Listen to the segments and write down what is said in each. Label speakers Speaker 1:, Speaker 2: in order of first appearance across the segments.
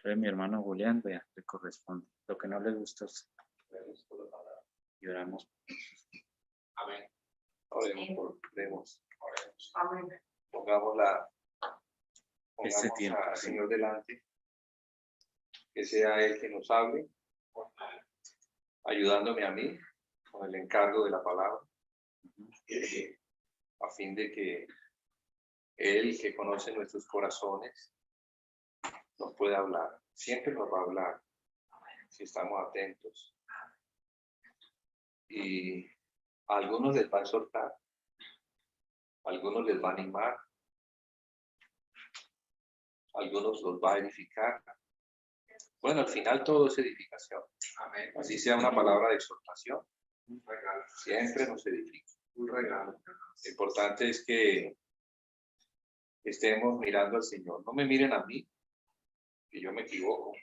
Speaker 1: Entonces mi hermano Julián, vea, le corresponde. Lo que no le gusta a usted. Y oramos.
Speaker 2: Amén. Oremos. Amén. Pongamos
Speaker 1: Tiempo,
Speaker 2: al
Speaker 1: sí.
Speaker 2: Señor delante. Que sea Él que nos hable, ayudándome a mí con el encargo de la palabra, a fin de que Él, que conoce nuestros corazones, nos pueda hablar. Siempre nos va a hablar, si estamos atentos. Y a algunos les va a exhortar, a algunos les va a animar, a algunos los va a edificar. Bueno, al final todo es edificación. Amén. Así sea una palabra de exhortación, un regalo. Siempre nos edifica. Un regalo. Lo importante es que estemos mirando al Señor. No me miren a mí, que yo me equivoco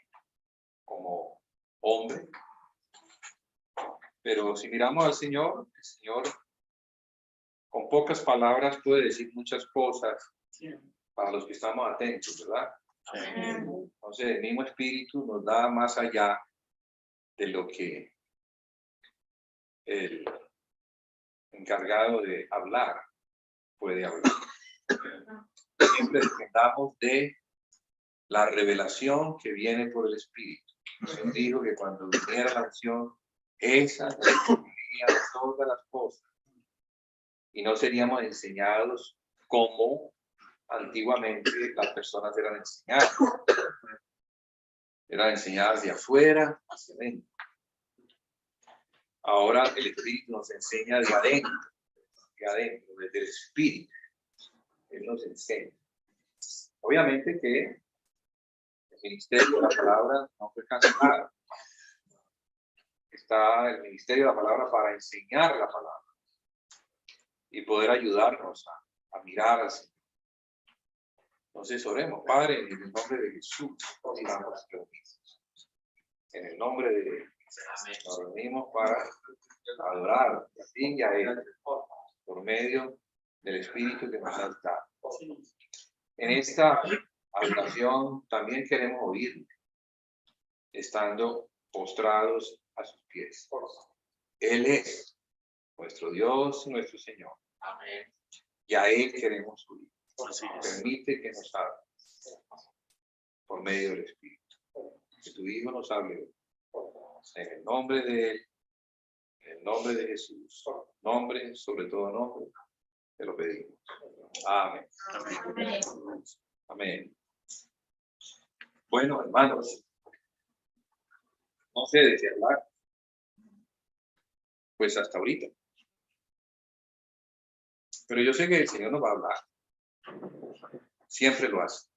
Speaker 2: como hombre. Pero si miramos al Señor, el Señor con pocas palabras puede decir muchas cosas para los que estamos atentos, ¿verdad? Entonces el mismo Espíritu nos da más allá de lo que el encargado de hablar puede hablar. Siempre dependamos de la revelación que viene por el Espíritu. Él dijo que cuando viniera la unción, esa resumiría todas las cosas. Y no seríamos enseñados como antiguamente las personas eran enseñadas. Eran enseñadas de afuera hacia adentro. Ahora el Espíritu nos enseña de adentro, desde el Espíritu. Él nos enseña. Obviamente que el ministerio de la palabra no fue cancelado. Está el ministerio de la palabra para enseñar la palabra y poder ayudarnos a mirar al Señor. Entonces oremos, Padre, en el nombre de Jesús. Estamos reunidos. En el nombre de Jesús nos reunimos para adorar a ti y a Él por medio del Espíritu que nos ha dado. En esta adoración también queremos oírle, estando postrados a sus pies. Él es nuestro Dios y nuestro Señor. Amén. Y a Él queremos oír. Permite que nos hable por medio del Espíritu. Que tu Hijo nos hable en el nombre de Él, en el nombre de Jesús. Nombre, sobre todo nombre, te lo pedimos. Amén. Amén. Amén. Bueno, hermanos, no sé de qué hablar. Pues hasta ahorita. Pero yo sé que el Señor nos va a hablar. Siempre lo hace.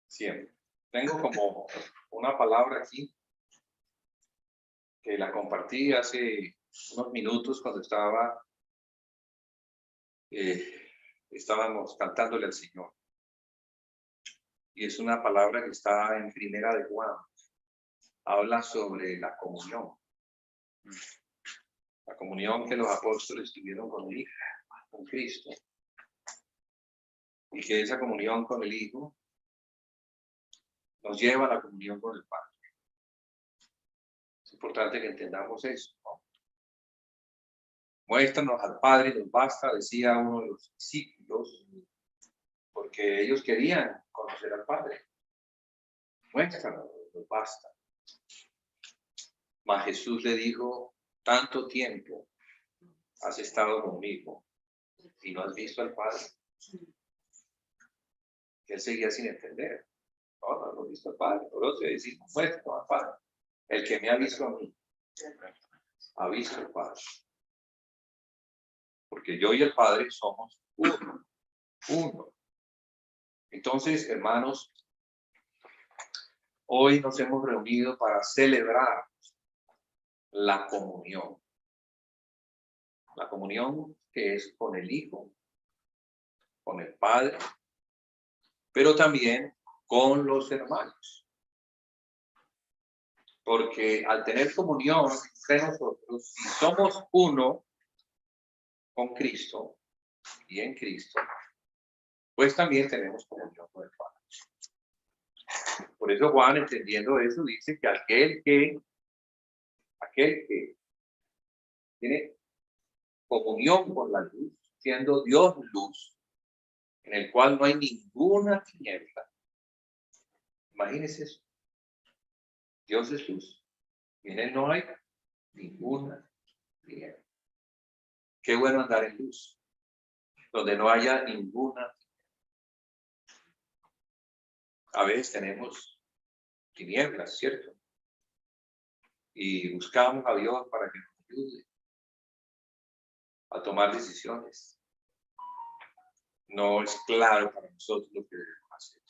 Speaker 2: Siempre. Tengo como una palabra aquí que la compartí hace unos minutos cuando estábamos cantándole al Señor. Y es una palabra que está en Primera de Juan. Habla sobre la comunión. La comunión que los apóstoles tuvieron con el Hijo, con Cristo. Y que esa comunión con el Hijo nos lleva a la comunión con el Padre. Es importante que entendamos eso, ¿no? Muéstranos al Padre, nos basta, decía uno de los discípulos, porque ellos querían conocer al Padre. Muéstranos, nos basta. Mas Jesús le dijo, tanto tiempo has estado conmigo y no has visto al Padre. Él seguía sin entender. No hemos visto al Padre. Por eso decimos, muéstranos al Padre. El que me ha visto a mí, ha visto al Padre. Porque yo y el Padre somos uno. Uno. Entonces, hermanos, hoy nos hemos reunido para celebrar la comunión. La comunión que es con el Hijo, con el Padre, pero también con los hermanos. Porque al tener comunión entre nosotros, si somos uno con Cristo y en Cristo, pues también tenemos comunión con el Padre. Por Por eso Juan, entendiendo eso, dice que aquel que tiene comunión con la luz, siendo Dios luz, en el cual no hay ninguna tiniebla. Imagínense eso. Dios es luz. Y en él no hay ninguna tiniebla. Qué bueno andar en luz, donde no haya ninguna. A veces tenemos tinieblas, ¿cierto? Y buscamos a Dios para que nos ayude a tomar decisiones. No es claro para nosotros lo que debemos hacer.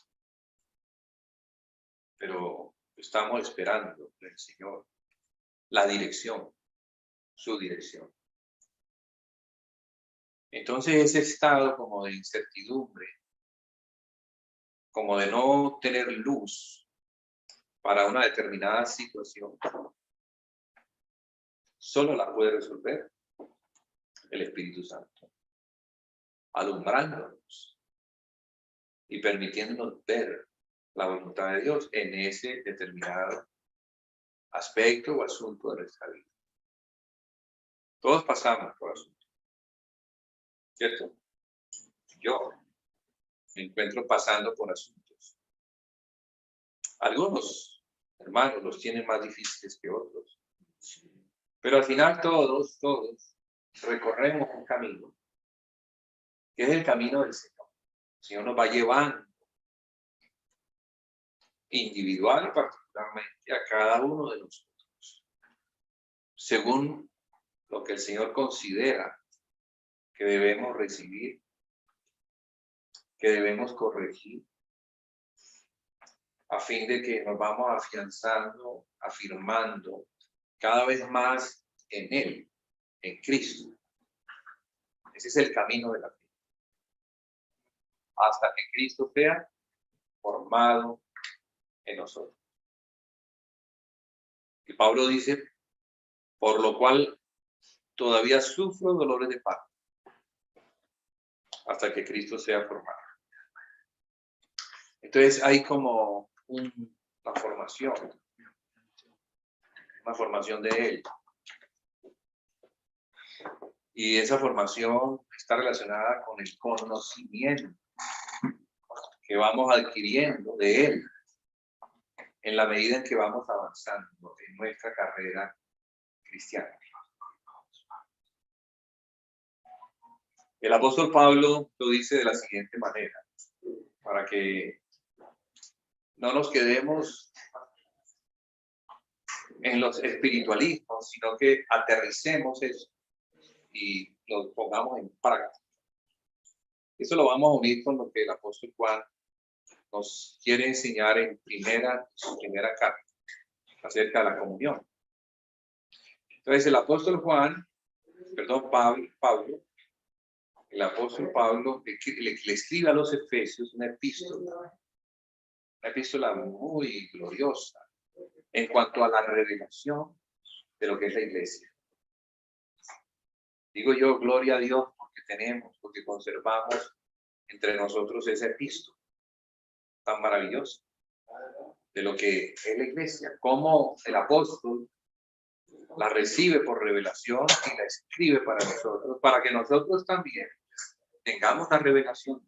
Speaker 2: Pero estamos esperando del Señor la dirección, su dirección. Entonces ese estado como de incertidumbre, como de no tener luz para una determinada situación, solo la puede resolver el Espíritu Santo, alumbrándonos y permitiéndonos ver la voluntad de Dios en ese determinado aspecto o asunto de nuestra vida. Todos pasamos por asuntos, ¿cierto? Yo me encuentro pasando por asuntos. Algunos hermanos los tienen más difíciles que otros. Pero al final todos recorremos un camino, que es el camino del Señor. El Señor nos va llevando individual y particularmente a cada uno de nosotros, según lo que el Señor considera que debemos recibir, que debemos corregir, a fin de que nos vamos afianzando, afirmando cada vez más en Él, en Cristo. Ese es el camino de la fe. Hasta que Cristo sea formado en nosotros. Y Pablo dice, por lo cual todavía sufro dolores de parto, hasta que Cristo sea formado. Entonces hay como una formación de Él. Y esa formación está relacionada con el conocimiento que vamos adquiriendo de Él en la medida en que vamos avanzando en nuestra carrera cristiana. El apóstol Pablo lo dice de la siguiente manera, para que no nos quedemos en los espiritualismos, sino que aterricemos eso y lo pongamos en práctica. Eso lo vamos a unir con lo que el apóstol Juan nos quiere enseñar en su primera carta acerca de la comunión. Entonces el apóstol Pablo, el apóstol Pablo le escribe a los Efesios una epístola muy gloriosa en cuanto a la revelación de lo que es la iglesia. Digo yo, gloria a Dios porque conservamos entre nosotros esa epístola tan maravillosa de lo que es la iglesia, cómo el apóstol la recibe por revelación y la escribe para nosotros, para que nosotros también tengamos la revelación.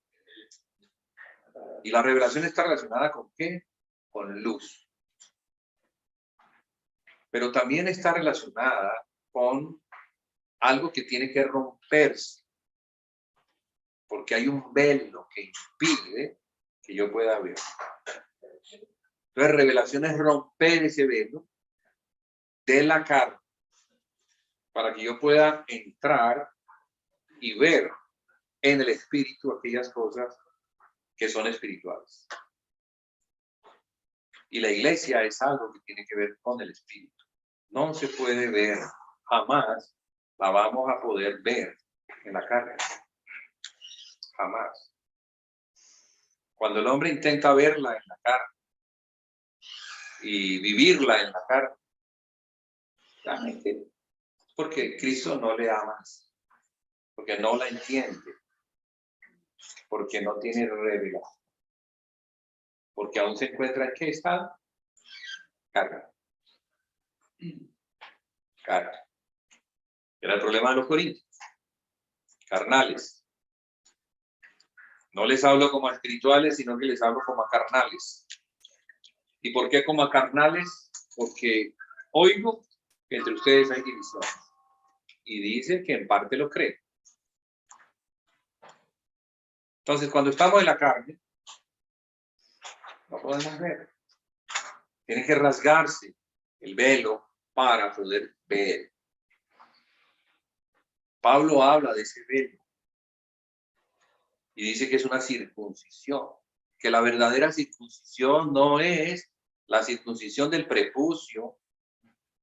Speaker 2: Y la revelación está relacionada con ¿qué? Con luz. Pero también está relacionada con algo que tiene que romperse, porque hay un velo que impide que yo pueda ver. Entonces, revelación es romper ese velo de la carne para que yo pueda entrar y ver en el espíritu aquellas cosas que son espirituales. Y la iglesia es algo que tiene que ver con el espíritu. No se puede ver, jamás la vamos a poder ver en la carne. Jamás. Cuando el hombre intenta verla en la carne y vivirla en la carne, realmente porque Cristo no le ama, porque no la entiende, porque no tiene revelación, porque aún se encuentra en qué estado? Carga. Carga. Era el problema de los corintios. Carnales. No les hablo como a espirituales, sino que les hablo como a carnales. ¿Y por qué como a carnales? Porque oigo que entre ustedes hay división. Y dicen que en parte lo creen. Entonces, cuando estamos en la carne, no podemos ver. Tiene que rasgarse el velo para poder ver. Pablo habla de ese velo y dice que es una circuncisión, que la verdadera circuncisión no es la circuncisión del prepucio,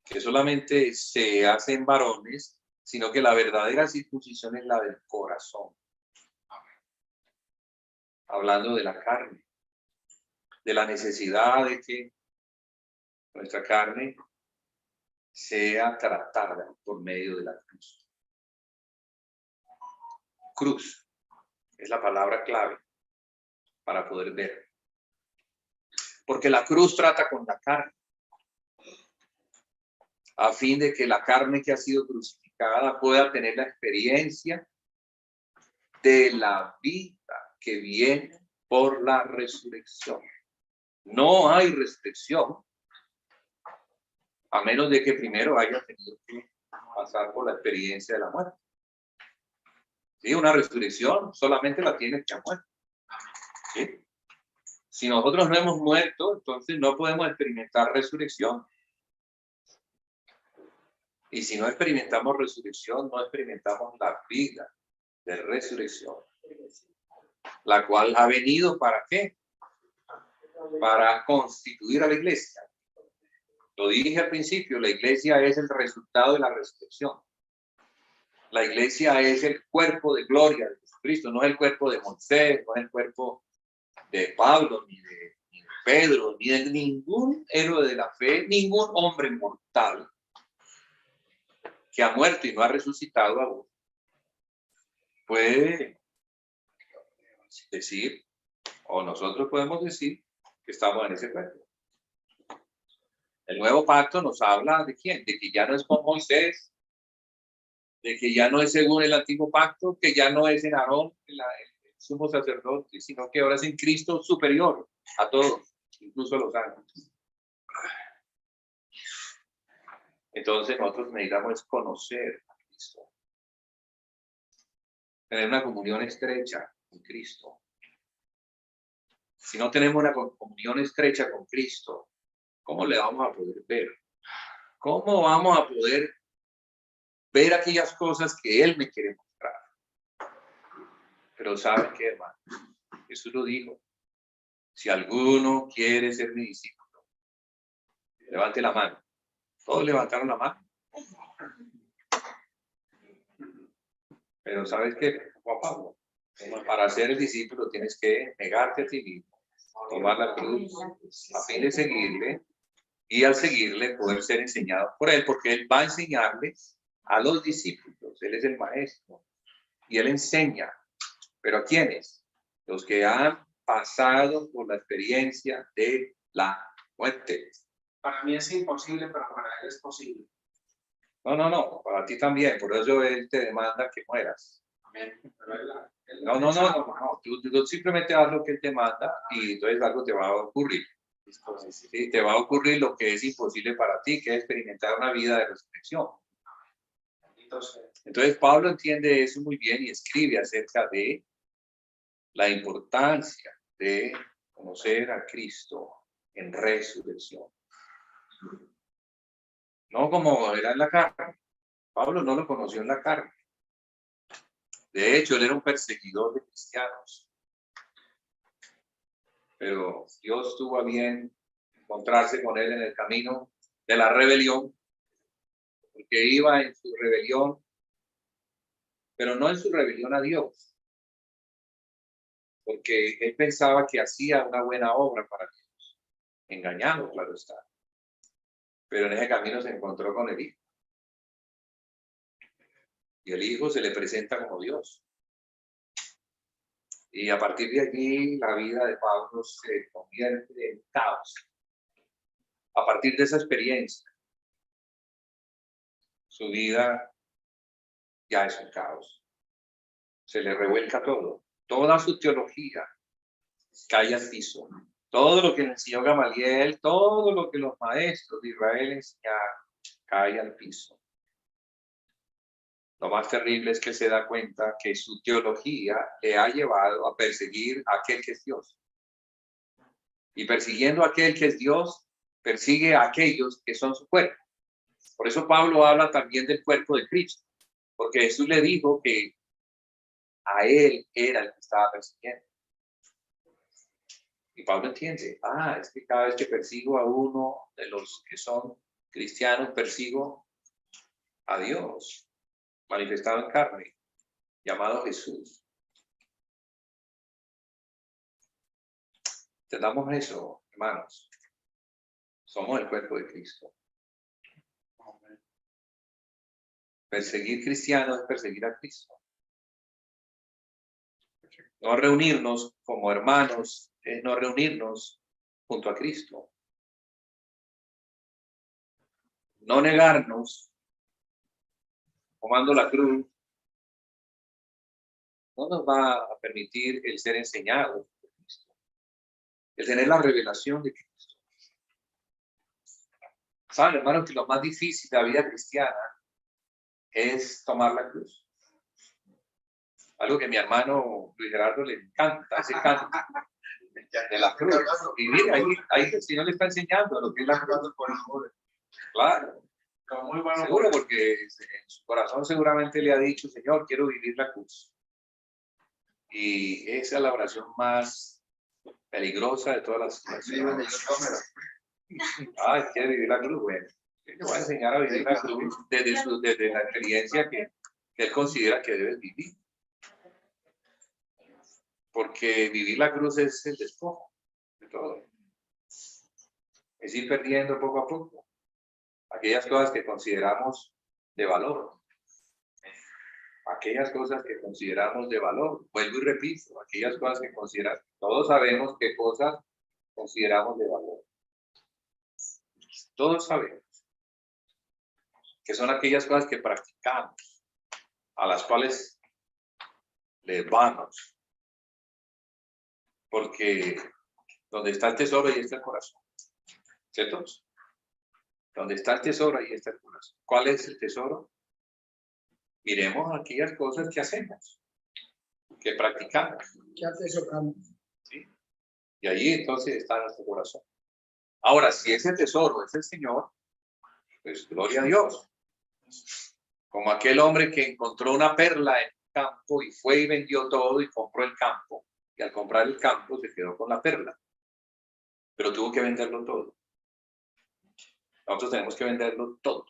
Speaker 2: que solamente se hace en varones, sino que la verdadera circuncisión es la del corazón. Hablando de la carne, de la necesidad de que nuestra carne sea tratada por medio de la cruz. Cruz es la palabra clave para poder ver. Porque la cruz trata con la carne, a fin de que la carne que ha sido crucificada pueda tener la experiencia de la vida que viene por la resurrección. No hay resurrección a menos de que primero haya tenido que pasar por la experiencia de la muerte. ¿Sí? Una resurrección solamente la tiene que ha muerto. ¿Sí? Si nosotros no hemos muerto, entonces no podemos experimentar resurrección. Y si no experimentamos resurrección, no experimentamos la vida de resurrección, la cual ha venido ¿para qué? Para constituir a la iglesia. Lo dije al principio, la iglesia es el resultado de la resurrección. La iglesia es el cuerpo de gloria de Jesucristo, no es el cuerpo de Moisés, no es el cuerpo de Pablo, ni de Pedro, ni de ningún héroe de la fe, ningún hombre mortal que ha muerto y no ha resucitado aún. Puede decir, o nosotros podemos decir, que estamos en ese cuerpo. El nuevo pacto nos habla de quién, de que ya no es con Moisés, de que ya no es según el antiguo pacto, que ya no es en Aarón, el sumo sacerdote, sino que ahora es en Cristo superior a todos, incluso a los ángeles. Entonces nosotros necesitamos conocer a Cristo, tener una comunión estrecha con Cristo. Si no tenemos una comunión estrecha con Cristo, ¿cómo le vamos a poder ver? ¿Cómo vamos a poder ver aquellas cosas que Él me quiere mostrar? Pero ¿saben qué, hermano? Jesús lo dijo. Si alguno quiere ser mi discípulo, levante la mano. Todos levantaron la mano. Pero ¿sabes qué, Juan Pablo? Para ser el discípulo tienes que negarte a ti mismo, tomar la cruz, a fin de seguirle, y al seguirle poder ser enseñado por Él, porque Él va a enseñarle a los discípulos. Él es el maestro y Él enseña. ¿Pero a quiénes? Los que han pasado por la experiencia de la muerte.
Speaker 3: Para mí es imposible, pero para Él es posible.
Speaker 2: No, para ti también, por eso Él te demanda que mueras.
Speaker 3: Amén. Pero
Speaker 2: No. Tú simplemente haz lo que Él te manda y entonces algo te va a ocurrir. Sí, te va a ocurrir lo que es imposible para ti, que es experimentar una vida de resurrección. Entonces Pablo entiende eso muy bien y escribe acerca de la importancia de conocer a Cristo en resurrección. No como era en la carne. Pablo no lo conoció en la carne. De hecho, él era un perseguidor de cristianos. Pero Dios tuvo a bien encontrarse con él en el camino de la rebelión, porque iba en su rebelión, pero no en su rebelión a Dios, porque él pensaba que hacía una buena obra para Dios, engañado, claro está. Pero en ese camino se encontró con el Hijo. Y el Hijo se le presenta como Dios. Y a partir de allí, la vida de Pablo se convierte en caos. A partir de esa experiencia, su vida ya es un caos. Se le revuelca todo. Toda su teología cae al piso. Todo lo que le enseñó Gamaliel, todo lo que los maestros de Israel enseñaron, cae al piso. Lo más terrible es que se da cuenta que su teología le ha llevado a perseguir a aquel que es Dios. Y persiguiendo a aquel que es Dios, persigue a aquellos que son su cuerpo. Por eso Pablo habla también del cuerpo de Cristo, porque Jesús le dijo que a él era el que estaba persiguiendo. Y Pablo entiende, es que cada vez que persigo a uno de los que son cristianos, persigo a Dios, manifestado en carne, llamado Jesús. Entendamos eso, hermanos. Somos el cuerpo de Cristo. Perseguir cristianos es perseguir a Cristo. No reunirnos como hermanos es no reunirnos junto a Cristo. No negarnos, tomando la cruz, no nos va a permitir el ser enseñados por Cristo, el tener la revelación de Cristo. Saben, hermanos, que lo más difícil de la vida cristiana es tomar la cruz. Algo que a mi hermano Luis Gerardo le encanta, ese canto de la cruz. Vivir ahí el Señor le está enseñando lo que es la cruz. Claro.
Speaker 3: Muy bueno.
Speaker 2: Seguro, porque en su corazón seguramente le ha dicho, Señor, quiero vivir la cruz. Y esa es la oración más peligrosa de todas las oraciones. Quiere vivir la cruz. Bueno, yo te voy a enseñar a vivir la cruz desde la experiencia que él considera que debes vivir. Porque vivir la cruz es el despojo de todo. Es ir perdiendo poco a poco aquellas cosas que consideramos de valor. Aquellas cosas que consideramos de valor. Vuelvo y repito, aquellas cosas que consideramos. Todos sabemos qué cosas consideramos de valor. Todos sabemos que son aquellas cosas que practicamos, a las cuales les vamos. Porque donde está el tesoro, ahí está el corazón. ¿Cierto? Donde está el tesoro, ahí está el corazón. ¿Cuál es el tesoro? Miremos aquellas cosas que hacemos, que practicamos.
Speaker 4: ¿Qué atesoramos?
Speaker 2: ¿Sí? Y ahí entonces está nuestro corazón. Ahora, si ese tesoro es el Señor, pues gloria a Dios. Como aquel hombre que encontró una perla en el campo y fue y vendió todo y compró el campo. Y al comprar el campo se quedó con la perla. Pero tuvo que venderlo todo. Nosotros tenemos que venderlo todo.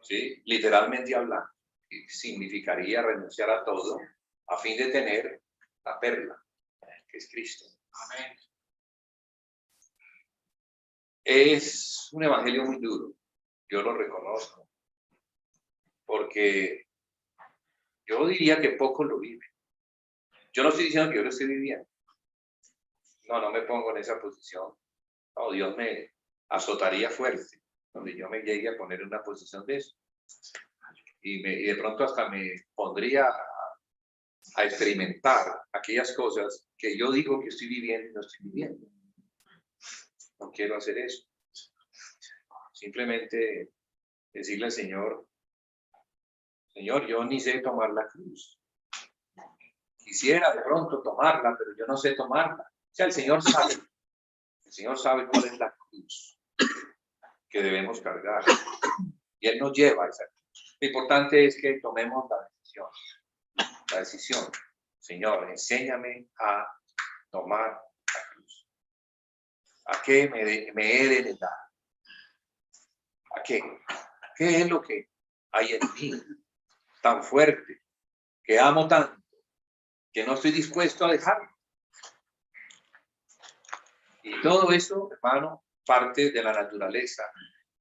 Speaker 2: ¿Sí? Literalmente hablando. Y significaría renunciar a todo a fin de tener la perla, que es Cristo.
Speaker 3: Amén.
Speaker 2: Es un evangelio muy duro. Yo lo reconozco. Porque yo diría que pocos lo viven. Yo no estoy diciendo que yo lo esté viviendo. No me pongo en esa posición. No, Dios me azotaría fuerte, donde yo me llegue a poner en una posición de eso. Y de pronto hasta me pondría a experimentar aquellas cosas que yo digo que estoy viviendo y no estoy viviendo. No quiero hacer eso. Simplemente decirle al Señor, Señor, yo ni sé tomar la cruz. Quisiera de pronto tomarla, pero yo no sé tomarla. O sea, el Señor sabe cuál es la cruz que debemos cargar. Y Él nos lleva a esa cruz. Lo importante es que tomemos la decisión. La decisión. Señor, enséñame a tomar la cruz. ¿A qué me he de dar? ¿A qué? ¿Qué es lo que hay en mí tan fuerte, que amo tanto, que no estoy dispuesto a dejarlo? Y todo eso, hermano, parte de la naturaleza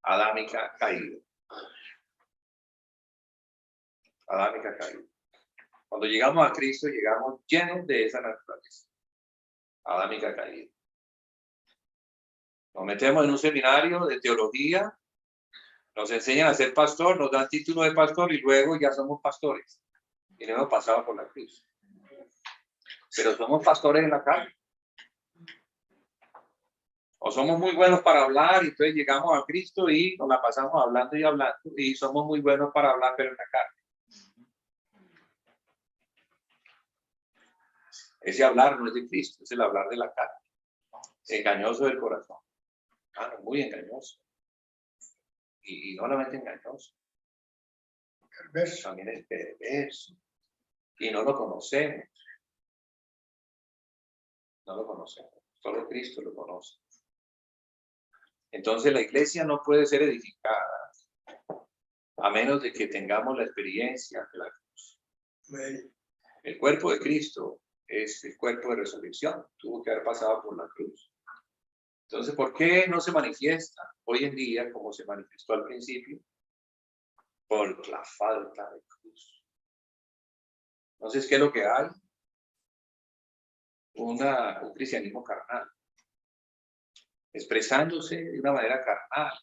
Speaker 2: adámica caída. Adámica caída. Cuando llegamos a Cristo, llegamos llenos de esa naturaleza adámica caída. Nos metemos en un seminario de teología, nos enseñan a ser pastor, nos dan título de pastor y luego ya somos pastores. Y no hemos pasado por la cruz. Pero somos pastores en la carne. O somos muy buenos para hablar y entonces llegamos a Cristo y nos la pasamos hablando y hablando y somos muy buenos para hablar pero en la carne. Ese hablar no es de Cristo, es el hablar de la carne. Engañoso del corazón. Ah, no, muy engañoso. Y no solamente engañoso. Perverso. También es perverso. Y no lo conocemos. No lo conocemos. Solo Cristo lo conoce. Entonces la iglesia no puede ser edificada a menos de que tengamos la experiencia de la cruz. El cuerpo de Cristo es el cuerpo de resurrección. Tuvo que haber pasado por la cruz. Entonces, ¿por qué no se manifiesta hoy en día como se manifestó al principio? Por la falta de cruz. Entonces, ¿qué es lo que hay? Un cristianismo carnal, expresándose de una manera carnal,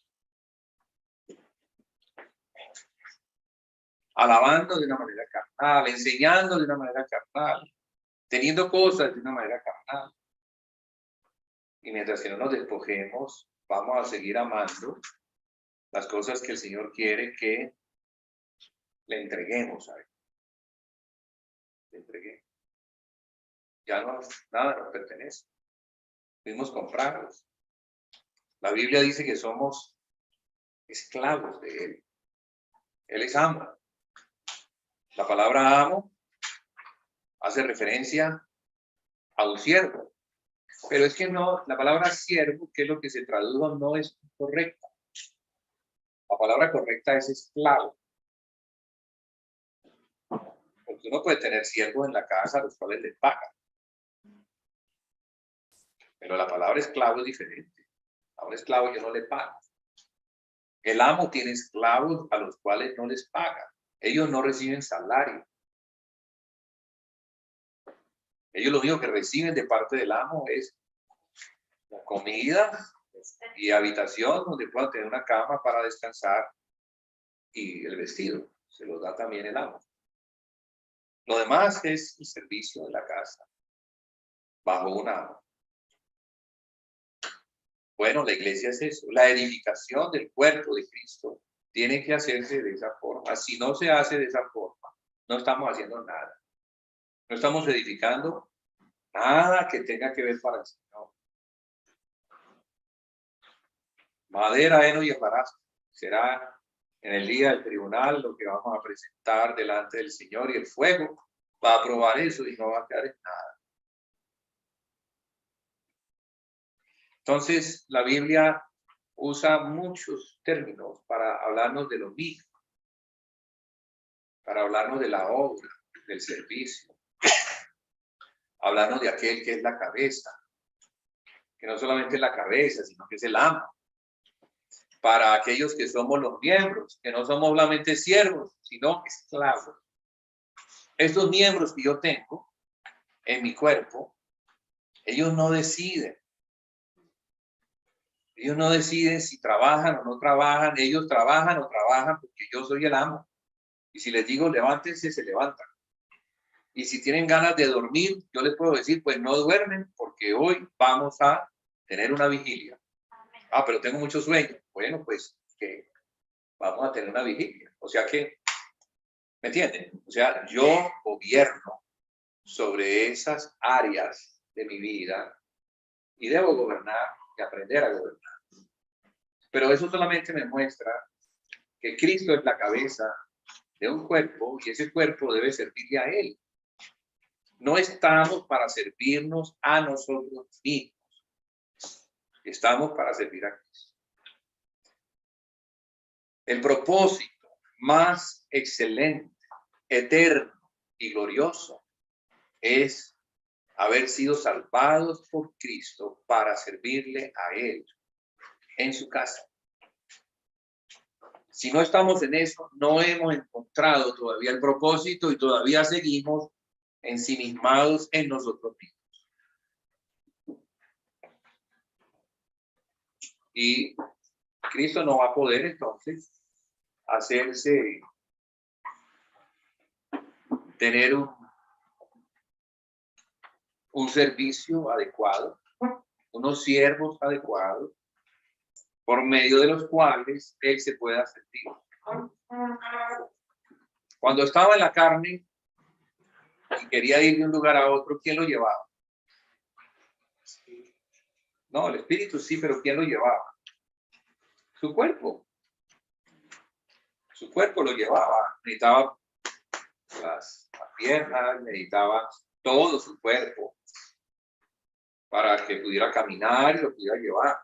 Speaker 2: alabando de una manera carnal, enseñando de una manera carnal, teniendo cosas de una manera carnal. Y mientras que no nos despojemos, vamos a seguir amando las cosas que el Señor quiere que le entreguemos a Él. Le entreguemos. Ya no, nada nos pertenece. Fuimos comprados. La Biblia dice que somos esclavos de Él. Él es amo. La palabra amo hace referencia a un siervo. Pero es que no, la palabra siervo, que es lo que se tradujo, no es correcta. La palabra correcta es esclavo. Porque uno puede tener siervos en la casa a los cuales le pagan. Pero la palabra esclavo es diferente. A un esclavo yo no le pago. El amo tiene esclavos a los cuales no les paga. Ellos no reciben salario. Ellos lo único que reciben de parte del amo es la comida y habitación donde puedan tener una cama para descansar y el vestido. Se los da también el amo. Lo demás es el servicio de la casa bajo un amo. Bueno, la iglesia es eso. La edificación del cuerpo de Cristo tiene que hacerse de esa forma. Si no se hace de esa forma, no estamos haciendo nada. No estamos edificando nada que tenga que ver para el Señor. Madera, heno y embarazo. Será en el día del tribunal lo que vamos a presentar delante del Señor y el fuego va a probar eso y no va a quedar en nada. Entonces, la Biblia usa muchos términos para hablarnos de lo mismo, para hablarnos de la obra, del servicio, hablarnos de aquel que es la cabeza, que no solamente es la cabeza, sino que es el amo. Para aquellos que somos los miembros, que no somos solamente siervos, sino esclavos. Estos miembros que yo tengo en mi cuerpo, ellos no deciden. Ellos no deciden si trabajan o no trabajan, ellos trabajan o trabajan porque yo soy el amo. Y si les digo levántense, se levantan. Y si tienen ganas de dormir, yo les puedo decir, pues no duermen porque hoy vamos a tener una vigilia. Ah, pero tengo mucho sueño. Bueno, pues que vamos a tener una vigilia. O sea que, ¿me entienden? O sea, yo gobierno sobre esas áreas de mi vida y debo gobernar y aprender a gobernar. Pero eso solamente me muestra que Cristo es la cabeza de un cuerpo y ese cuerpo debe servirle a Él. No estamos para servirnos a nosotros mismos. Estamos para servir a Cristo. El propósito más excelente, eterno y glorioso es haber sido salvados por Cristo para servirle a Él en su casa. Si no estamos en eso, no hemos encontrado todavía el propósito y todavía seguimos ensimismados en nosotros mismos. Y Cristo no va a poder entonces tener un servicio adecuado, unos siervos adecuados, por medio de los cuales él se pueda sentir. Cuando estaba en la carne y quería ir de un lugar a otro, ¿quién lo llevaba? No, el espíritu sí, pero ¿quién lo llevaba? Su cuerpo. Su cuerpo lo llevaba. Necesitaba las piernas, necesitaba todo su cuerpo para que pudiera caminar y lo pudiera llevar.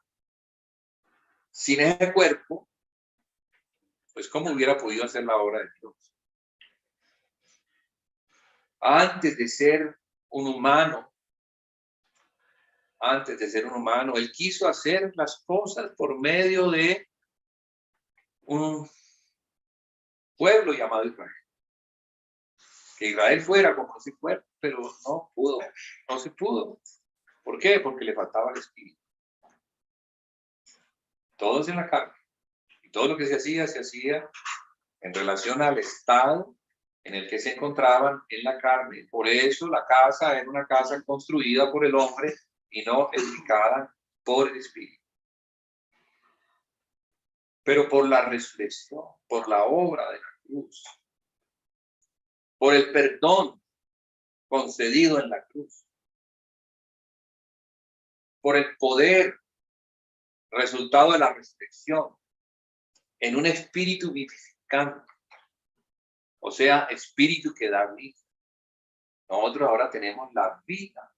Speaker 2: Sin ese cuerpo, pues ¿cómo hubiera podido hacer la obra de Dios? Antes de ser un humano, él quiso hacer las cosas por medio de un pueblo llamado Israel. Que Israel fuera como ese cuerpo, pero no se pudo. ¿Por qué? Porque le faltaba el espíritu. Todos en la carne. Y todo lo que se hacía en relación al estado en el que se encontraban en la carne. Por eso la casa era una casa construida por el hombre y no edificada por el espíritu. Pero por la resurrección, por la obra de la cruz, por el perdón concedido en la cruz, por el poder resultado de la resurrección en un espíritu vivificante, o sea, espíritu que da vida. Nosotros ahora tenemos la vida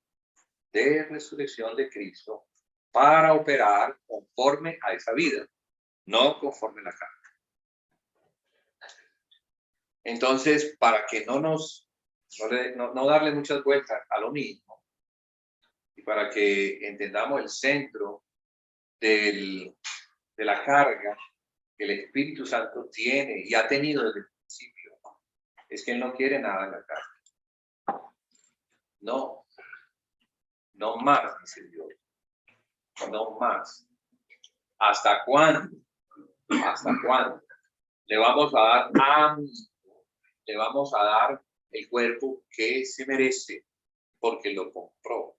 Speaker 2: de resurrección de Cristo para operar conforme a esa vida, no conforme a la carne. Entonces, para que no darle muchas vueltas a lo mismo, y para que entendamos el centro de la carga que el Espíritu Santo tiene y ha tenido desde el principio, es que él no quiere nada en la carne. No más, dice Dios. No más. ¿Hasta cuándo? ¿Hasta cuándo? Le vamos a dar el cuerpo que se merece porque lo compró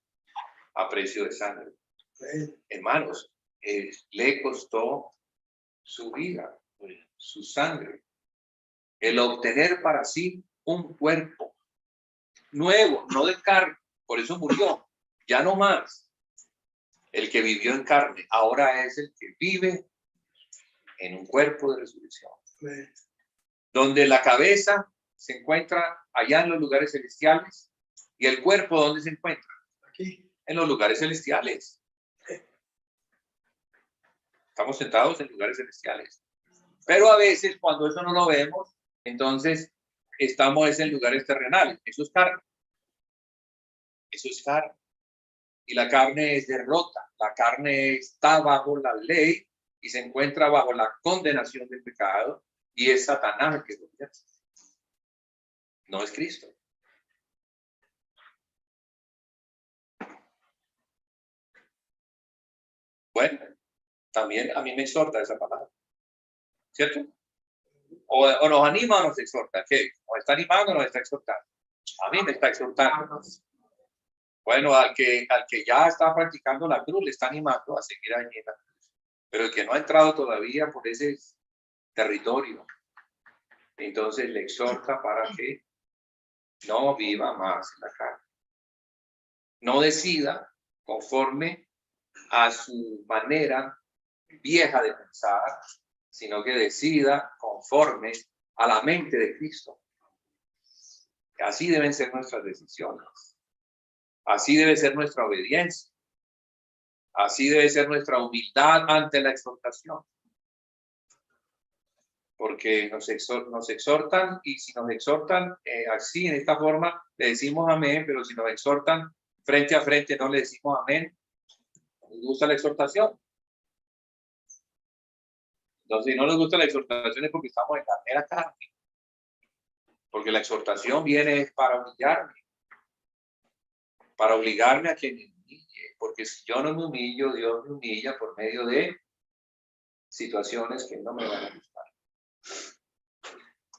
Speaker 2: a precio de sangre. Hermanos, le costó su vida, su sangre, el obtener para sí un cuerpo nuevo, no de carne. Por eso murió. Ya no más el que vivió en carne, ahora es el que vive en un cuerpo de resurrección. Donde la cabeza se encuentra allá en los lugares celestiales y el cuerpo, ¿dónde se encuentra? Aquí. En los lugares celestiales. Estamos sentados en lugares celestiales. Pero a veces, cuando eso no lo vemos, entonces estamos en lugares terrenales. Eso es carne. Eso es carne. Y la carne es derrota. La carne está bajo la ley y se encuentra bajo la condenación del pecado. Y es Satanás el que gobierna. No es Cristo. Bueno, también a mí me exhorta esa palabra. ¿Cierto? O nos anima o nos exhorta. ¿Qué? ¿Nos está animando o nos está exhortando? A mí me está exhortando. Bueno, al que ya está practicando la cruz le está animando a seguir allí en la cruz. Pero el que no ha entrado todavía por ese territorio, entonces le exhorta para que no viva más en la carne. No decida conforme a su manera vieja de pensar, sino que decida conforme a la mente de Cristo. Así deben ser nuestras decisiones. Así debe ser nuestra obediencia. Así debe ser nuestra humildad ante la exhortación. Porque nos exhortan, y si nos exhortan así, en esta forma, le decimos amén, pero si nos exhortan frente a frente, no le decimos amén. ¿Nos gusta la exhortación? Entonces, si no nos gusta la exhortación es porque estamos en la mera carne. Porque la exhortación viene para humillarme, para obligarme a que me humille. Porque si yo no me humillo, Dios me humilla por medio de situaciones que no me van a gustar.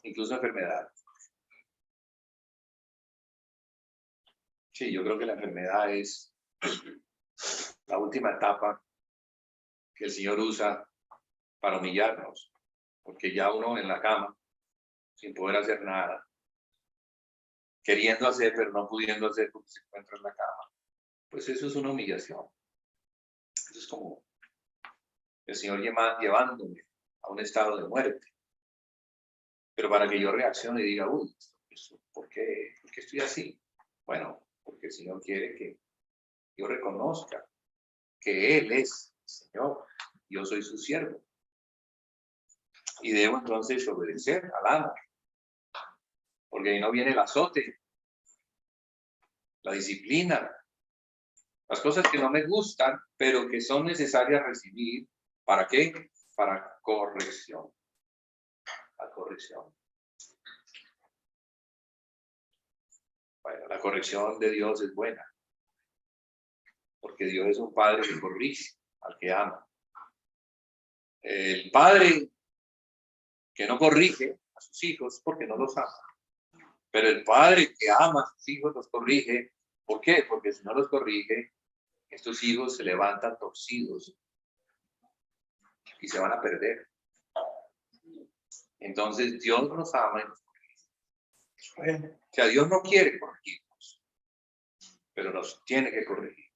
Speaker 2: Incluso enfermedades. Sí, yo creo que la enfermedad es la última etapa que el Señor usa para humillarnos. Porque ya uno en la cama, sin poder hacer nada, queriendo hacer, pero no pudiendo hacer porque se encuentra en la cama, pues eso es una humillación. Eso es como el Señor llevándome a un estado de muerte. Pero para que yo reaccione y diga, uy, ¿por qué estoy así? Bueno, porque el Señor quiere que yo reconozca que Él es el Señor, yo soy su siervo. Y debo entonces obedecer al amo. Porque ahí no viene el azote, la disciplina, las cosas que no me gustan, pero que son necesarias recibir. ¿Para qué? Para corrección. La corrección. Bueno, la corrección de Dios es buena. Porque Dios es un padre que corrige al que ama. El padre que no corrige a sus hijos porque no los ama. Pero el padre que ama a sus hijos los corrige. ¿Por qué? Porque si no los corrige, estos hijos se levantan torcidos y se van a perder. Entonces Dios nos ama y nos corrige. O sea, Dios no quiere corregirnos, pero nos tiene que corregir.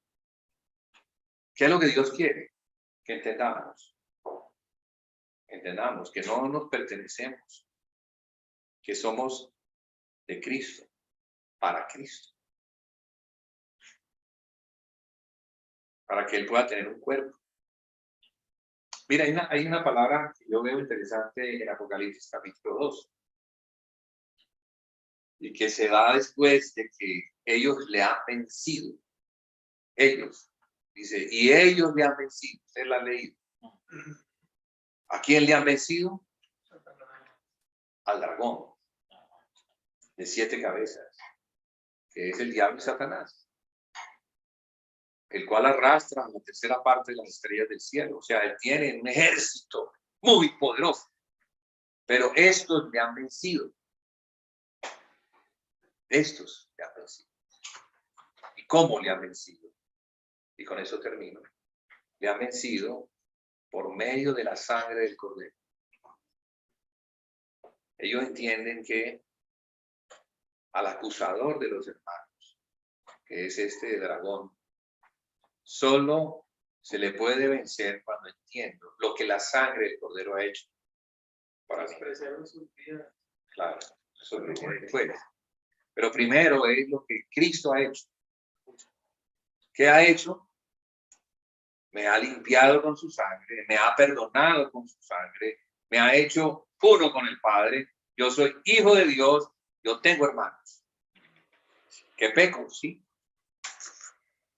Speaker 2: ¿Qué es lo que Dios quiere? Que entendamos. Entendamos que no nos pertenecemos, que somos de Cristo, para Cristo. Para que Él pueda tener un cuerpo. Mira, hay una palabra que yo veo interesante en Apocalipsis capítulo 2. Y que se da después de que ellos le han vencido. Ellos. Dice, y ellos le han vencido. Usted la ha leído. ¿A quién le han vencido? Al dragón. De 7 cabezas. Que es el diablo y Satanás. El cual arrastra la tercera parte de las estrellas del cielo. O sea, él tiene un ejército muy poderoso. Pero estos le han vencido. Estos le han vencido. ¿Y cómo le han vencido? Y con eso termino. Le han vencido por medio de la sangre del Cordero. Ellos entienden que al acusador de los hermanos, que es este dragón, solo se le puede vencer cuando entiendo lo que la sangre del Cordero ha hecho para mí. Claro, eso lo viene después. Pero primero es lo que Cristo ha hecho. ¿Qué ha hecho? Me ha limpiado con su sangre, me ha perdonado con su sangre, me ha hecho uno con el Padre. Yo soy hijo de Dios, yo tengo hermanos. ¿Qué peco? Sí.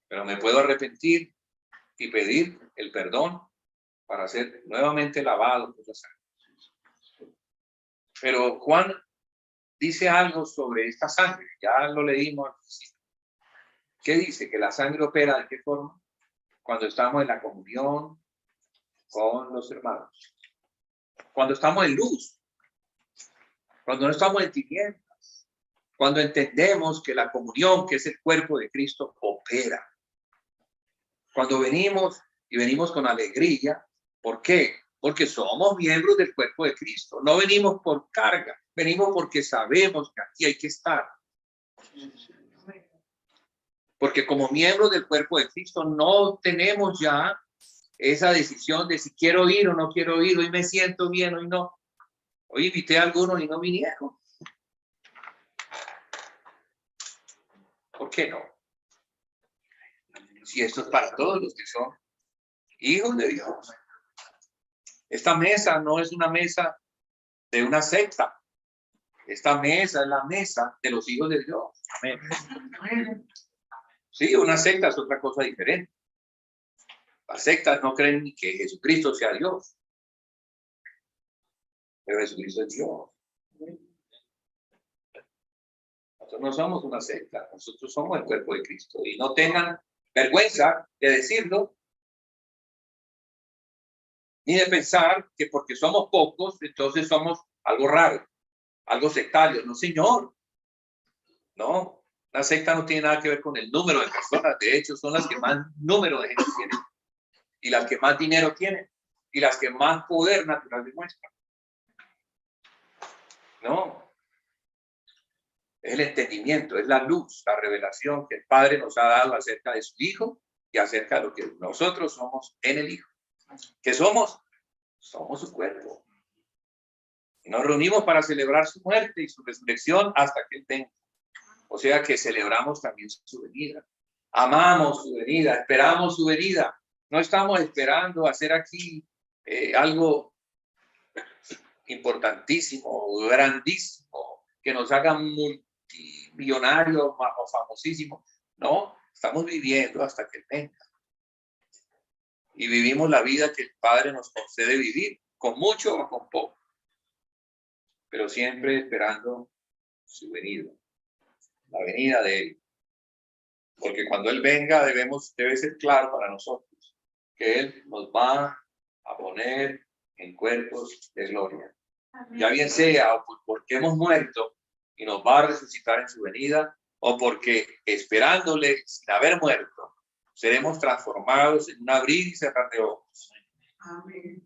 Speaker 2: Pero me puedo arrepentir y pedir el perdón para ser nuevamente lavado por la sangre. Pero Juan dice algo sobre esta sangre. Ya lo leímos al principio. ¿Qué dice? Que la sangre opera ¿de qué forma? Cuando estamos en la comunión con los hermanos. Cuando estamos en luz. Cuando no estamos en tinieblas. Cuando entendemos que la comunión, que es el cuerpo de Cristo, opera. Cuando venimos y venimos con alegría. ¿Por qué? Porque somos miembros del cuerpo de Cristo. No venimos por carga. Venimos porque sabemos que aquí hay que estar. Porque como miembros del cuerpo de Cristo no tenemos ya esa decisión de si quiero ir o no quiero ir. Hoy me siento bien, hoy no. Hoy invité a algunos y no vinieron. ¿Por qué no? Si esto es para todos los que son hijos de Dios. Esta mesa no es una mesa de una secta. Esta mesa es la mesa de los hijos de Dios. Amén. Sí, una secta es otra cosa diferente. Las sectas no creen ni que Jesucristo sea Dios. pero Jesucristo es Dios. Nosotros no somos una secta, nosotros somos el cuerpo de Cristo. Y no tengan vergüenza de decirlo, ni de pensar que porque somos pocos, entonces somos algo raro, algo sectario. No, señor. No, la secta no tiene nada que ver con el número de personas. De hecho, son las que más número de gente tienen. Y las que más dinero tienen. Y las que más poder natural demuestran. No. Es el entendimiento, es la luz, la revelación que el Padre nos ha dado acerca de su Hijo y acerca de lo que nosotros somos en el Hijo. ¿Qué somos? Somos su cuerpo. Y nos reunimos para celebrar su muerte y su resurrección hasta que Él venga. O sea que celebramos también su venida. Amamos su venida, esperamos su venida. No estamos esperando hacer aquí algo importantísimo, grandísimo, que nos haga multimillonarios o famosísimos. No, estamos viviendo hasta que Él venga. Y vivimos la vida que el Padre nos concede vivir, con mucho o con poco, pero siempre esperando su venida, la venida de Él. Porque cuando Él venga debe ser claro para nosotros que Él nos va a poner en cuerpos de gloria. Ya bien sea o porque hemos muerto y nos va a resucitar en su venida, o porque esperándole sin haber muerto, seremos transformados en un abrir y cerrar de ojos.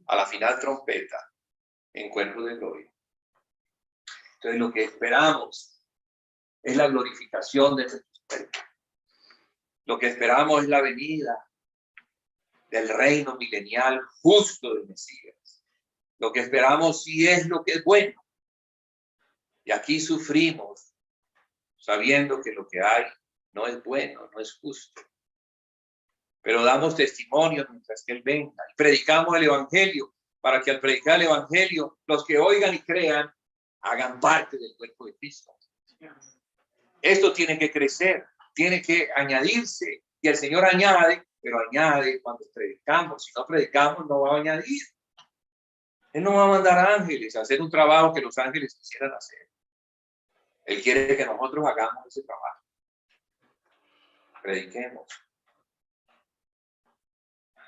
Speaker 2: A la final trompeta, en cuerpos de gloria. Entonces lo que esperamos es la glorificación de nuestros cuerpos. Lo que esperamos es la venida del reino milenial justo del Mesías. Lo que esperamos sí es lo que es bueno. Y aquí sufrimos sabiendo que lo que hay no es bueno, no es justo. Pero damos testimonio mientras que Él venga. Y predicamos el Evangelio para que al predicar el Evangelio, los que oigan y crean, hagan parte del cuerpo de Cristo. Esto tiene que crecer, tiene que añadirse. Y el Señor añade, pero añade cuando predicamos. Si no predicamos, no va a añadir. Él no va a mandar ángeles a hacer un trabajo que los ángeles quisieran hacer. Él quiere que nosotros hagamos ese trabajo. Prediquemos.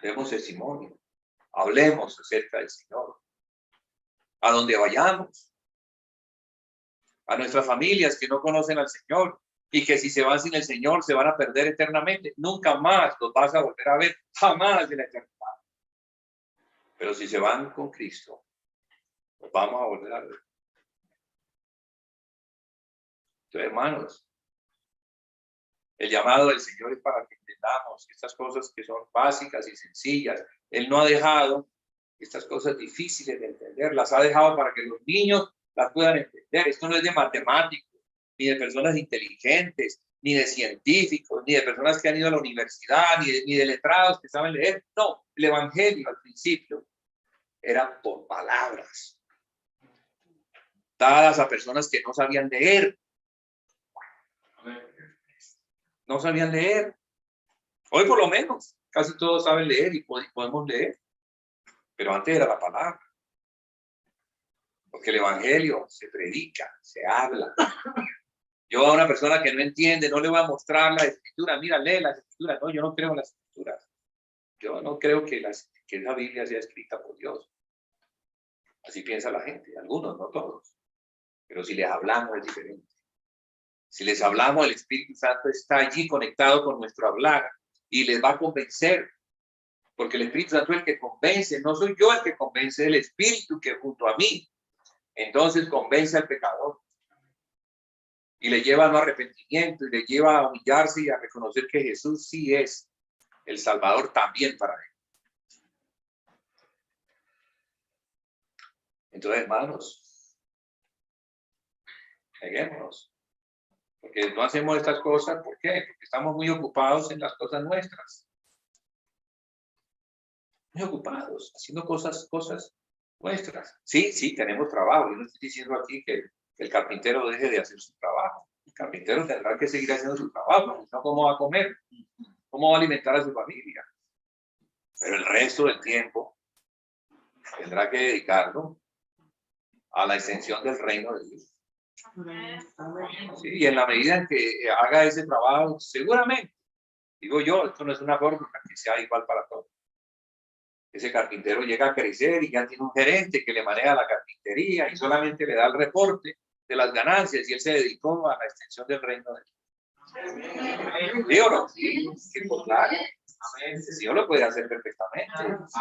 Speaker 2: Demos testimonio. Hablemos acerca del Señor. A donde vayamos. A nuestras familias que no conocen al Señor y que si se van sin el Señor se van a perder eternamente. Nunca más los vas a volver a ver, jamás de la eternidad. Pero si se van con Cristo, los vamos a volver a ver. Entonces, hermanos, el llamado del Señor es para que entendamos estas cosas que son básicas y sencillas. Él no ha dejado estas cosas difíciles de entender, las ha dejado para que los niños las puedan entender. Esto no es de matemáticos, ni de personas inteligentes, ni de científicos, ni de personas que han ido a la universidad, ni de letrados que saben leer. No, el Evangelio al principio era por palabras, dadas a personas que no sabían leer. No sabían leer. Hoy por lo menos, casi todos saben leer y podemos leer. Pero antes era la palabra. Porque el Evangelio se predica, se habla. Yo a una persona que no entiende, no le voy a mostrar la Escritura. Mira, lee las Escrituras. No, yo no creo en las Escrituras. Yo no creo que la Biblia sea escrita por Dios. Así piensa la gente. Algunos, no todos. Pero si les hablamos es diferente. Si les hablamos, el Espíritu Santo está allí conectado con nuestro hablar y les va a convencer. Porque el Espíritu Santo es el que convence. No soy yo el que convence, es el Espíritu que junto a mí. Entonces convence al pecador. Y le lleva a un arrepentimiento y le lleva a humillarse y a reconocer que Jesús sí es el Salvador también para él. Entonces, hermanos, peguémonos. Porque no hacemos estas cosas, ¿por qué? Porque estamos muy ocupados en las cosas nuestras. Muy ocupados, haciendo cosas nuestras. Sí, tenemos trabajo. Yo no estoy diciendo aquí que el carpintero deje de hacer su trabajo. El carpintero tendrá que seguir haciendo su trabajo, no cómo va a comer, cómo va a alimentar a su familia. Pero el resto del tiempo tendrá que dedicarlo a la extensión del reino de Dios. Sí, y en la medida en que haga ese trabajo, seguramente, digo yo, esto no es una fórmula que sea igual para todos. Ese carpintero llega a crecer y ya tiene un gerente que le maneja la carpintería y solamente le da el reporte de las ganancias y él se dedicó a la extensión del reino de Dios. ¿Sí o no? Sí, pues claro. El Señor lo puede hacer perfectamente.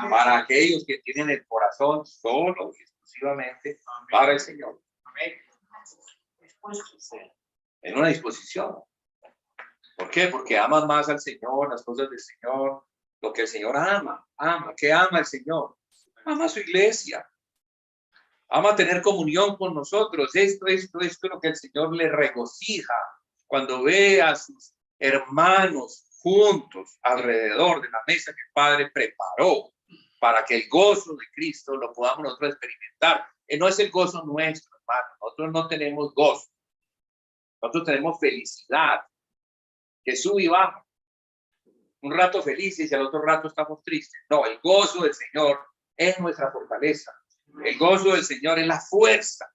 Speaker 2: Para aquellos que tienen el corazón solo y exclusivamente para el Señor. En una disposición. ¿Por qué? Porque aman más al Señor, las cosas del Señor, lo que el Señor ama. ¿Qué ama el Señor? Ama a su iglesia. Ama tener comunión con nosotros. Esto es lo que el Señor le regocija cuando ve a sus hermanos juntos alrededor de la mesa que el Padre preparó para que el gozo de Cristo lo podamos nosotros experimentar. No es el gozo nuestro, hermano. Nosotros no tenemos gozo. Nosotros tenemos felicidad que sube y baja. Un rato felices y al otro rato estamos tristes. No, el gozo del Señor es nuestra fortaleza. El gozo del Señor es la fuerza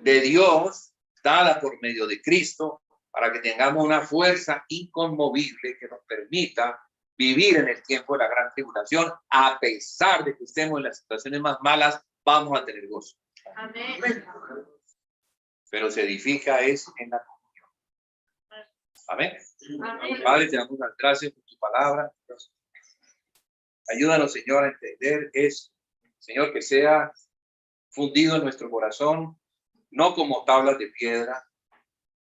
Speaker 2: de Dios dada por medio de Cristo para que tengamos una fuerza inconmovible que nos permita vivir en el tiempo de la gran tribulación. A pesar de que estemos en las situaciones más malas, vamos a tener gozo. Amén. Pero se edifica es en la comunión. Amén. Amén. Padre, te damos las gracias por tu palabra. Ayúdanos, Señor, a entender eso. Señor, que sea fundido en nuestro corazón, no como tablas de piedra,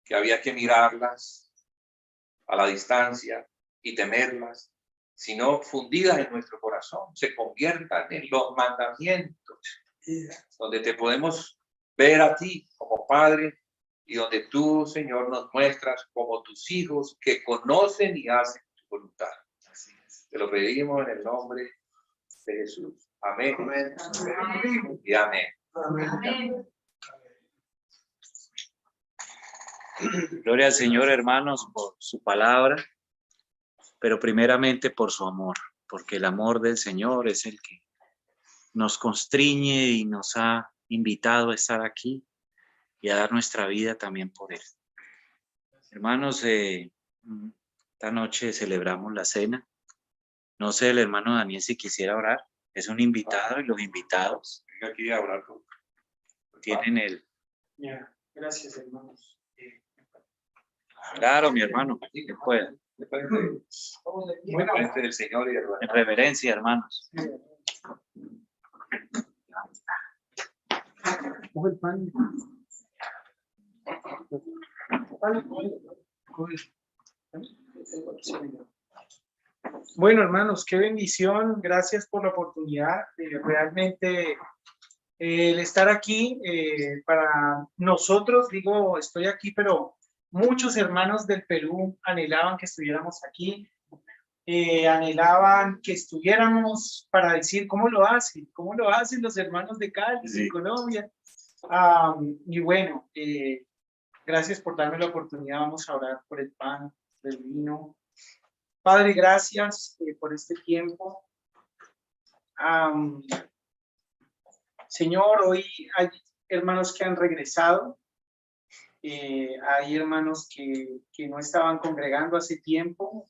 Speaker 2: que había que mirarlas a la distancia y temerlas, sino fundidas en nuestro corazón, se conviertan en los mandamientos, donde te podemos ver a ti como Padre y donde tú, Señor, nos muestras como tus hijos que conocen y hacen tu voluntad. Te lo pedimos en el nombre de Jesús. Amén. Amén. Amén. Y amén. Amén.
Speaker 1: Gloria al Señor, hermanos, por su palabra, pero primeramente por su amor, porque el amor del Señor es el que nos constriñe y nos ha invitado a estar aquí y a dar nuestra vida también por Él. Hermanos, esta noche celebramos la cena. No sé, el hermano Daniel si quisiera orar. Es un invitado y los invitados
Speaker 2: Venga aquí a orar.
Speaker 1: tienen el...
Speaker 3: Gracias, hermanos.
Speaker 1: Claro, mi hermano, que pueda.
Speaker 2: Bueno, del Señor y del
Speaker 1: En reverencia, hermanos.
Speaker 3: Coge el pan. Bueno, hermanos, qué bendición. Gracias por la oportunidad. Realmente el estar aquí para nosotros, digo, estoy aquí, pero muchos hermanos del Perú anhelaban que estuviéramos aquí. Anhelaban que estuviéramos para decir cómo lo hacen los hermanos de Cali, sí, en Colombia. Y bueno, gracias por darme la oportunidad. Vamos a orar por el pan, por el vino. Padre, gracias por este tiempo. Señor, hoy hay hermanos que han regresado. Hay hermanos que no estaban congregando hace tiempo.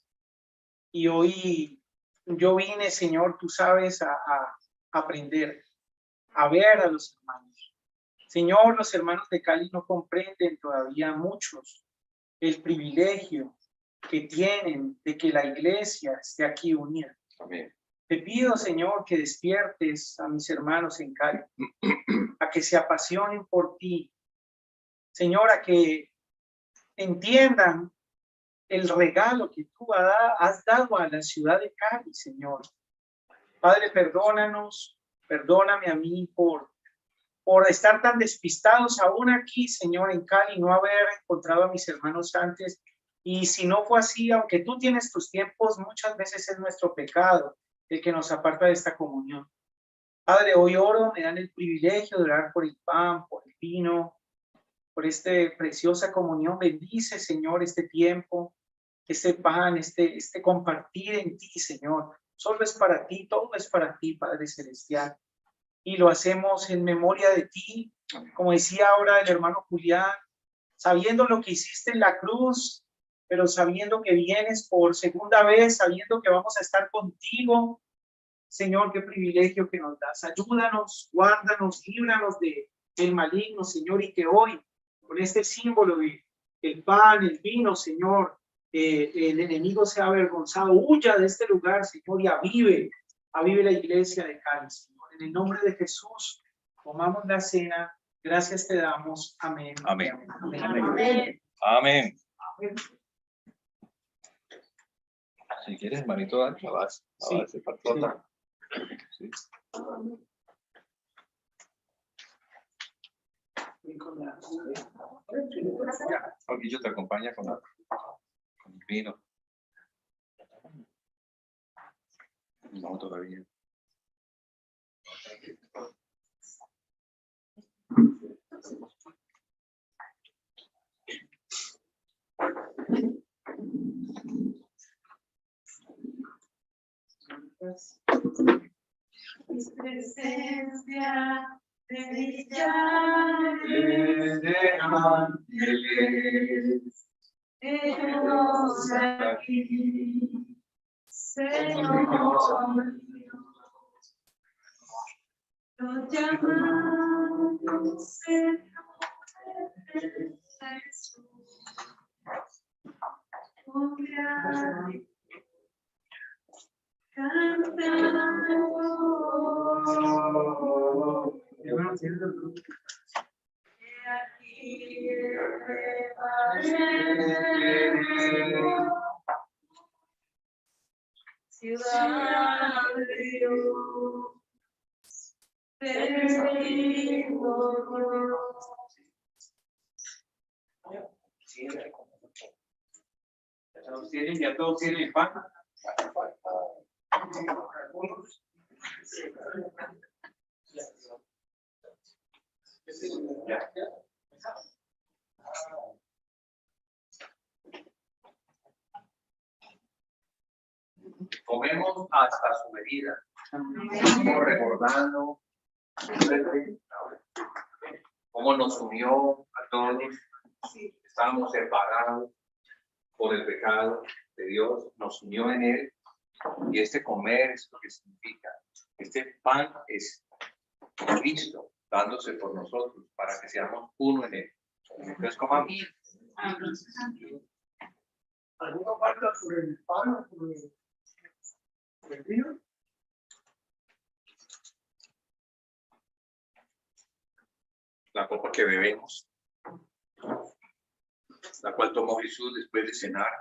Speaker 3: Y hoy yo vine, Señor, tú sabes, a aprender, a ver a los hermanos. Señor, los hermanos de Cali no comprenden todavía muchos el privilegio que tienen de que la iglesia esté aquí unida.
Speaker 2: Amén.
Speaker 3: Te pido, Señor, que despiertes a mis hermanos en Cali, a que se apasionen por ti. Señor, a que entiendan el regalo que tú has dado a la ciudad de Cali, Señor. Padre, perdónanos, perdóname a mí por estar tan despistados aún aquí, Señor, en Cali, no haber encontrado a mis hermanos antes. Y si no fue así, aunque tú tienes tus tiempos, muchas veces es nuestro pecado el que nos aparta de esta comunión. Padre, hoy oro, me dan el privilegio de orar por el pan, por el vino, por esta preciosa comunión. Bendice, Señor, este tiempo, este pan, este compartir en ti, Señor. Solo es para ti, todo es para ti, Padre Celestial. y lo hacemos en memoria de ti, como decía ahora el hermano Julián, sabiendo lo que hiciste en la cruz, pero sabiendo que vienes por segunda vez, sabiendo que vamos a estar contigo. Señor, qué privilegio que nos das. Ayúdanos, guárdanos, líbranos del maligno, Señor, y que hoy, con este símbolo de el pan, el vino, Señor, el enemigo sea avergonzado, huya de este lugar, Señor, y avive la iglesia de Cali, Señor. En el nombre de Jesús, tomamos la cena. Gracias te damos. Amén.
Speaker 2: Amén.
Speaker 3: Amén.
Speaker 2: Amén. Amén. Si quieres, hermanito, dale la base. La base para toda. Sí. Ok, yo te acompaño con el vino. No, todavía.
Speaker 4: Mis presencia de brillar de ángeles, ellos aquí, Señor, los llamamos en nombre de Jesús, cantando. Aquí ciudad de Dios,
Speaker 2: Ya todos tienen pan. Comemos hasta su medida. Estamos recordando cómo nos unió a todos. Estábamos separados por el pecado de Dios, nos unió en él. Y este comer es lo que significa. Este pan es Cristo dándose por nosotros para que seamos uno en él. Entonces comamos.
Speaker 3: ¿Alguna falta sobre el pan, sobre el vino?
Speaker 2: La copa que bebemos, la cual tomó Jesús después de cenar.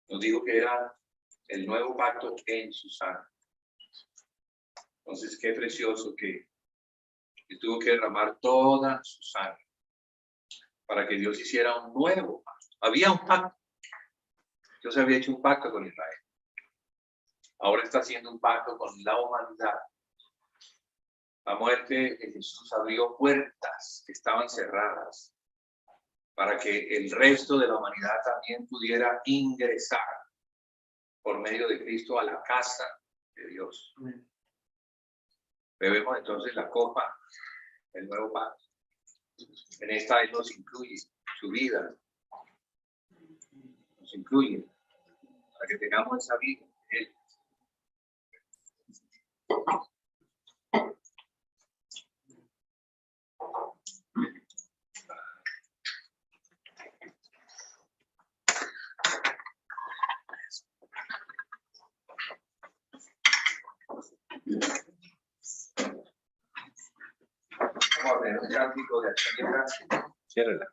Speaker 2: Nos dijo que era el nuevo pacto en su sangre. Entonces, qué precioso que tuvo que derramar toda su sangre para que Dios hiciera un nuevo pacto. Había un pacto. Dios había hecho un pacto con Israel. Ahora está haciendo un pacto con la humanidad. La muerte de Jesús abrió puertas que estaban cerradas para que el resto de la humanidad también pudiera ingresar por medio de Cristo a la casa de Dios. Bebemos entonces la copa del nuevo pacto. En esta Él nos incluye su vida. Nos incluye para que tengamos esa vida. Él. Vamos a ver un cántico de acción de gracias. Ciérrala.